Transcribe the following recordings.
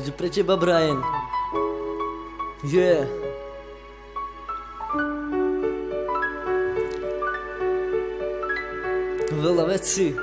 že pre teba, Brian. Yeah. Veľa vecí.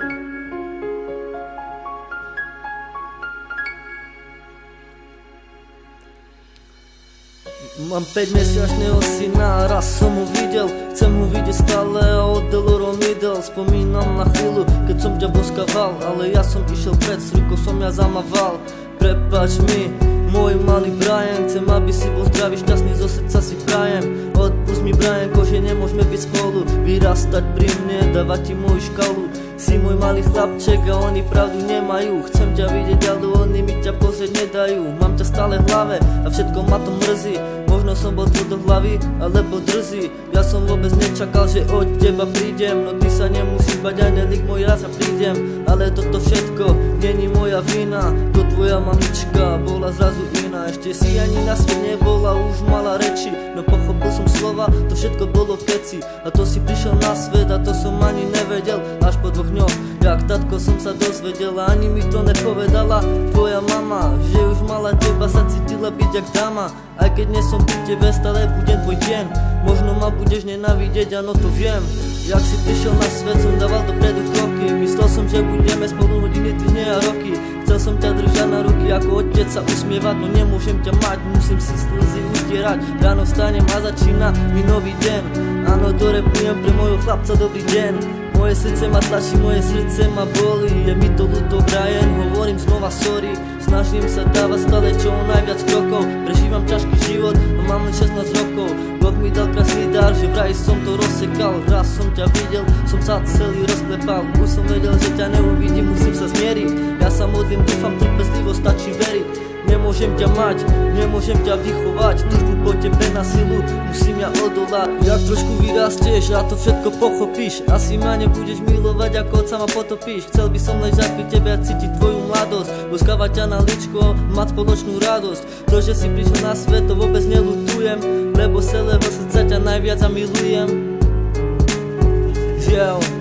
Mám 5-mesačného syna a raz som ho videl. Chcem ho vidieť stále a od Delorom idel. Spomínam na chvíľu, keď som ťa boskával, ale ja som išiel pred, s rukou som ja zamával. Prepáč mi, môj malý Brian, chcem, aby si bol zdravý, šťastný, zo srdca si prajem. Odpust mi, Brianko, že nemôžeme byť spolu, vyrastať pri mne, dávať ti moju škalu. Si môj malý chlapček a oni pravdu nemajú. Chcem ťa vidieť, ale oni mi ťa pozrieť nedajú. Mám ťa stále v hlave a všetko ma to mrzí. Možno som bol tvrdohlavý alebo drzý. Ja som vôbec nečakal, že od teba prídem. No ty sa nemusíš bať, aj nelík môj raz a prídem. Ale toto všetko není moja vina. To tvoja mamička bola zrazu iná. Ešte si ani na svet nebola, už mala reči. No pochopil som slova, to všetko bolo keci. A to si prišiel na svet a to som ani nevedel. Až po 2 dňoch, jak tatko som sa dozvedela. Ani mi to nepovedala tvoja mama, že už mala teba, sa cítila byť jak dáma. Aj keď nie som pri tebe, stále budem tvoj deň. Možno ma budeš nenávidieť, áno to viem. Jak si prišiel na svet, som dával dopredu kroky. Myslel som, že budeme spolu hodiny, týždne a roky. Chcel som ťa držať na ruky, ako otec sa usmievať. No nemôžem ťa mať, musím si slzy utierať. Ráno vstanem a začína mi nový deň. Áno, dorepujem pre môjho chlapca, dobrý deň. Moje srdce ma tlačí, moje srdce ma bolí. Je mi to ľúto, Brian, hovorím znova sorry. Snažím sa dávať stále čo najviac krokov. Prežívam ťažký život, no mám len 16 rokov. Boh mi dal krásny dar, že vraj som to rozsekal. Raz som ťa videl, som sa celý rozklepal. Už som vedel, že ťa neuvidím, musím sa zmieriť. Ja sa modlím, dúfam, trpezlivo stačí veriť. Nemôžem ťa mať, nemôžem ťa vychovať. Túžbu po tebe na silu, musím ja odolať. Jak trošku vyrastieš a to všetko pochopíš, asi ma nebudeš milovať, ako otca ma potopíš. Chcel by som ležať pri tebe a cítiť tvoju mladosť, boskávať ťa na ličko, mať spoločnú radosť. To, že si prišiel na svet, to vôbec neľutujem, lebo z celého srdca ťa najviac milujem. Yeah.